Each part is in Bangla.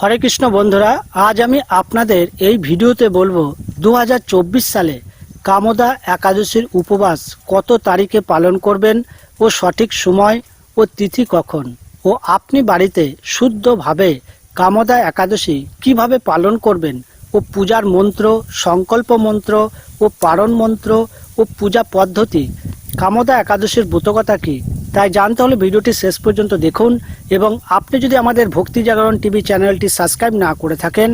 হরে কৃষ্ণ বন্ধুরা, আজ আমি আপনাদের এই ভিডিওতে বলবো 2024 সালে কামদা একাদশীর উপবাস কত তারিখে পালন করবেন ও সঠিক সময় ও তিথি কখন, ও আপনি বাড়িতে শুদ্ধভাবে কামদা একাদশী কিভাবে পালন করবেন ও পূজার মন্ত্র, সংকল্প মন্ত্র ও পারণ মন্ত্র ও পূজা পদ্ধতি, কামদা একাদশীর ব্রতকথা কি, তাই জানতে হলে ভিডিওটি শেষ পর্যন্ত দেখুন। এবং আপনি যদি আমাদের ভক্তি জাগরণ টিভি চ্যানেলটি সাবস্ক্রাইব না করে থাকেন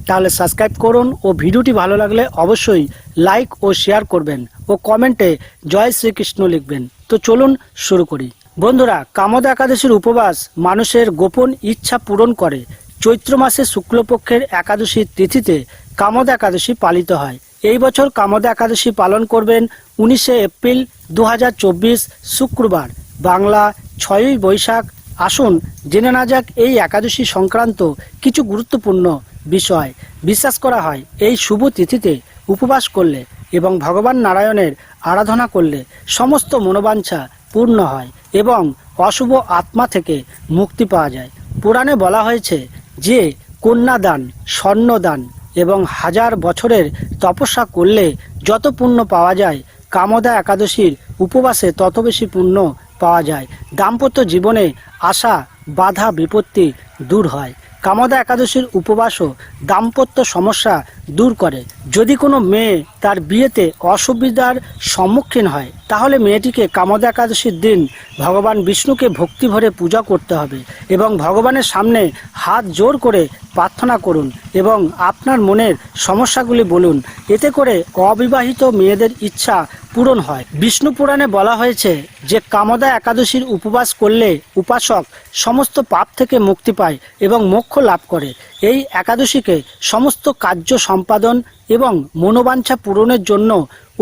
তাহলে সাবস্ক্রাইব করুন, ও ভিডিওটি ভালো লাগলে অবশ্যই লাইক ও শেয়ার করবেন ও কমেন্টে জয় শ্রীকৃষ্ণ লিখবেন। তো চলুন শুরু করি। বন্ধুরা, কামদা একাদশীর উপবাস মানুষের গোপন ইচ্ছা পূরণ করে। চৈত্র মাসে শুক্লপক্ষের একাদশীর তিথিতে কামদা একাদশী পালিত হয়। এই বছর কামদা একাদশী পালন করবেন 19শে এপ্রিল 2024 শুক্রবার, বাংলা 6ই বৈশাখ। আসুন জেনে না যাক এই একাদশী সংক্রান্ত কিছু গুরুত্বপূর্ণ বিষয়। বিশ্বাস করা হয় এই শুভ তিথিতে উপবাস করলে এবং ভগবান নারায়ণের আরাধনা করলে সমস্ত মনোবাঞ্ছা পূর্ণ হয় এবং অশুভ আত্মা থেকে মুক্তি পাওয়া যায়। পুরাণে বলা হয়েছে যে কন্যাদান, স্বর্ণদান এবং 1000 বছরের তপস্যা করলে যত পুণ্য পাওয়া যায়, কামদা একাদশীর উপবাসে তত বেশি পুণ্য পাওয়া যায়। দাম্পত্য জীবনে আসা বাধা বিপত্তি দূর হয়। কামদা একাদশীর উপবাসও দাম্পত্য সমস্যা দূর করে। যদি কোনো মেয়ে তার বিয়েতে অসুবিধার সম্মুখীন হয় তাহলে মেয়েটিকে কামদা একাদশীর দিন ভগবান বিষ্ণুকে ভক্তি ভরে পূজা করতে হবে এবং ভগবানের সামনে হাত জোর করে প্রার্থনা করুন এবং আপনার মনের সমস্যাগুলি বলুন। এতে করে অবিবাহিত মেয়েদের ইচ্ছা পূরণ হয়। বিষ্ণু পুরাণে বলা হয়েছে যে কামদা একাদশীর উপবাস করলে উপাসক সমস্ত পাপ থেকে মুক্তি পায় এবং মোক্ষ লাভ করে। এই একাদশীকে সমস্ত কার্য সম্পাদন এবং মনোবাঞ্ছা পূরণের জন্য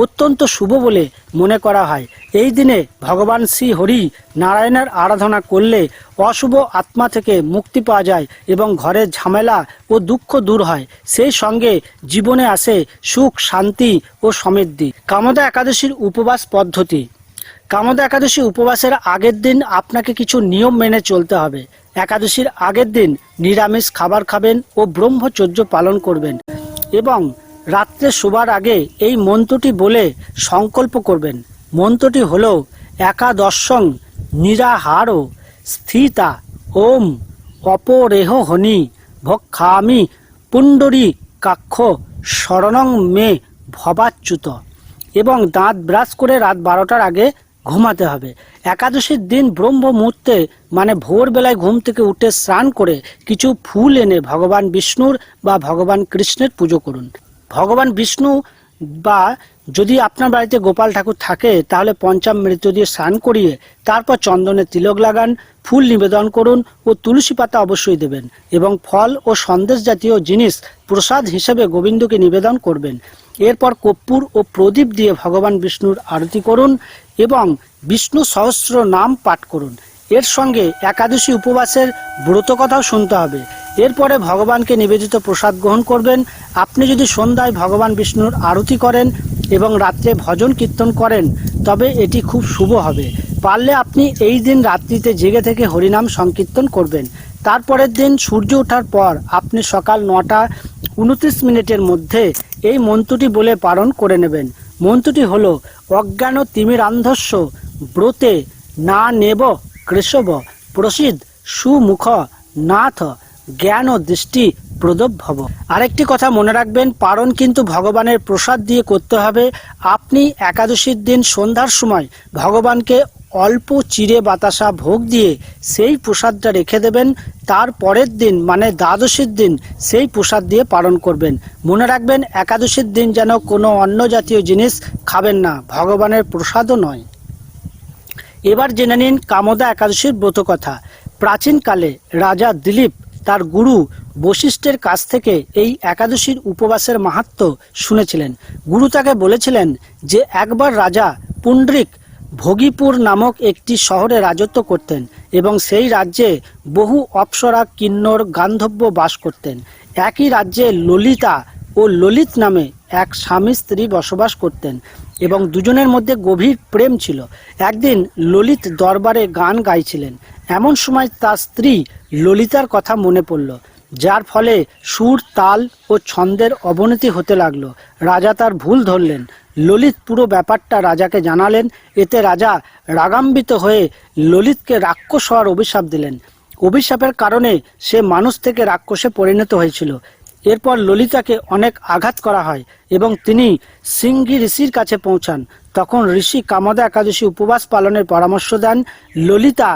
অত্যন্ত শুভ বলে মনে করা হয়। এই দিনে ভগবান শ্রী হরি নারায়ণের আরাধনা করলে অশুভ আত্মা থেকে মুক্তি পাওয়া যায় এবং ঘরের ঝামেলা ও দুঃখ দূর হয়। সেই সঙ্গে জীবনে আসে সুখ, শান্তি ও সমৃদ্ধি। কামদা একাদশীর উপবাস পদ্ধতি। কামদা একাদশী উপবাসের আগের দিন আপনাকে কিছু নিয়ম মেনে চলতে হবে। একাদশীর আগের দিন নিরামিষ খাবার খাবেন ও ব্রহ্মচর্য পালন করবেন এবং রাত্রে শোবার আগে এই মন্ত্রটি বলে সংকল্প করবেন। মন্ত্রটি হল একাদশং নিরাহার স্থিতা ওম অপরেহ হনি ভক্ষামি পুণ্ডরী কাক্ষ শরণং মে ভবাচ্যুত, এবং দাঁত ব্রাশ করে রাত 12টার আগে ঘুমাতে হবে। একাদশীর দিন ব্রহ্ম মুহূর্তে মানে ভোরবেলায় ঘুম থেকে উঠে স্নান করে কিছু ফুল এনে ভগবান বিষ্ণুর বা ভগবান কৃষ্ণের পুজো করুন। ভগবান বিষ্ণু বা যদি আপনার বাড়িতে গোপাল ঠাকুর থাকে তাহলে পঞ্চামৃত দিয়ে স্নান করিয়ে তারপর চন্দনের তিলক লাগান, ফুল নিবেদন করুন ও তুলসী পাতা অবশ্যই দেবেন এবং ফল ও সন্দেশ জাতীয় জিনিস প্রসাদ হিসেবে গোবিন্দকে নিবেদন করবেন। এরপর কর্পূর ও প্রদীপ দিয়ে ভগবান বিষ্ণুর আরতি করুন এবং বিষ্ণু সহস্র নাম পাঠ করুন। এর সঙ্গে একাদশী উপবাসের ব্রতকথাও শুনতে হবে। এরপরে ভগবানকে নিবেদিত প্রসাদ গ্রহণ করবেন। আপনি যদি সন্ধ্যায় ভগবান বিষ্ণুর আরতি করেন এবং রাত্রে ভজন কীর্তন করেন তবে এটি খুব শুভ হবে। পারলে আপনি এই দিন রাত্রিতে জেগে থেকে হরিনাম সংকীর্তন করবেন। তারপরের দিন সূর্য ওঠার পর আপনি সকাল 9:29 মধ্যে এই মন্ত্রটি বলে পালন করে নেবেন। মন্ত্রটি হল অজ্ঞান তিমিরান্ধস্য ব্রতে না নেব কেশব প্রসিদ্ধ সুমুখ নাথ জ্ঞান দৃষ্টি প্রদভব। আরেকটি কথা মনে রাখবেন, পারণ কিন্তু ভগবানের প্রসাদ দিয়ে করতে হবে। আপনি একাদশীর দিন সন্ধ্যার সময় ভগবানকে অল্প চিড়ে বাতাসা ভোগ দিয়ে সেই প্রসাদটা রেখে দেবেন। তার পরের দিন মানে দ্বাদশীর দিন সেই প্রসাদ দিয়ে পালন করবেন। মনে রাখবেন একাদশীর দিন যেন কোনো অন্ন জাতীয় জিনিস খাবেন না, ভগবানের প্রসাদও নয়। এবার জেনে নিন কামদা একাদশীর ব্রতকথা। প্রাচীনকালে রাজা দিলীপ তার গুরু বশিষ্ঠের কাছ থেকে এই একাদশীর উপবাসের মাহাত্ম্য শুনেছিলেন। গুরু তাকে বলেছিলেন যে একবার রাজা পুণ্ডরিক ভোগীপুর নামক একটি শহরে রাজত্ব করতেন এবং সেই রাজ্যে বহু অপ্সরা, কিন্নর, গান্ধর্ব বাস করতেন। একই রাজ্যে ললিতা ও ললিত নামে এক স্বামী স্ত্রী বসবাস করতেন এবং দুজনের মধ্যে গভীর প্রেম ছিল। একদিন ললিত দরবারে গান গাইছিলেন। এমন সময় তার স্ত্রী ললিতার কথা মনে পড়ল। যার ফলে সুর, তাল ও ছন্দের অবনতি হতে লাগলো। রাজা তার ভুল ধরলেন। ললিত পুরো ব্যাপারটা রাজাকে জানালেন। এতে রাজা রাগান্বিত হয়ে ললিতকে রাক্ষস হওয়ার অভিশাপ দিলেন। অভিশাপের কারণে সে মানুষ থেকে রাক্ষসে পরিণত হয়েছিল। এরপর ললিতাকে অনেক আঘাত করা হয় এবং তিনি সিংহী ঋষির কাছে পৌঁছান। তখন ঋষি কামদা একাদশী উপবাস পালনের পরামর্শ দেন। ললিতা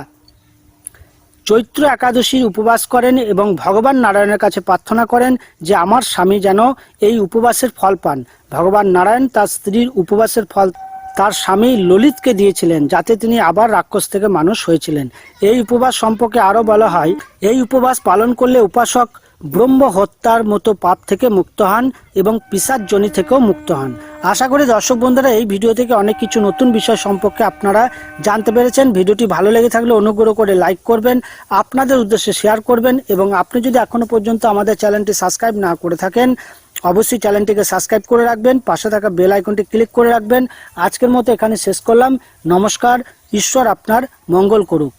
চৈত্র একাদশীর উপবাস করেন এবং ভগবান নারায়ণের কাছে প্রার্থনা করেন যে আমার স্বামী যেন এই উপবাসের ফল পান। ভগবান নারায়ণ তার স্ত্রীর উপবাসের ফল তার স্বামী ললিতকে দিয়েছিলেন, যাতে তিনি আবার রাক্ষস থেকে মানুষ হয়েছিলেন। এই উপবাস সম্পর্কে আরও বলা হয়, এই উপবাস পালন করলে উপাসক ব্রহ্ম হত্যার মতো পাপ থেকে মুক্ত হন এবং পিশাচ যোনি থেকেও মুক্ত হন। আশা করি দর্শক বন্ধুরা এই ভিডিও থেকে অনেক কিছু নতুন বিষয় সম্পর্কে আপনারা জানতে পেরেছেন। ভিডিওটি ভালো লেগে থাকলে অনুগ্রহ করে লাইক করবেন, আপনাদের উদ্দেশ্যে শেয়ার করবেন এবং আপনি যদি এখনো পর্যন্ত আমাদের চ্যানেলটি সাবস্ক্রাইব না করে থাকেন অবশ্যই চ্যানেলটিকে সাবস্ক্রাইব করে রাখবেন, পাশে থাকা বেল আইকনটি ক্লিক করে রাখবেন। আজকের মতো এখানে শেষ করলাম। নমস্কার। ঈশ্বর আপনার মঙ্গল করুক।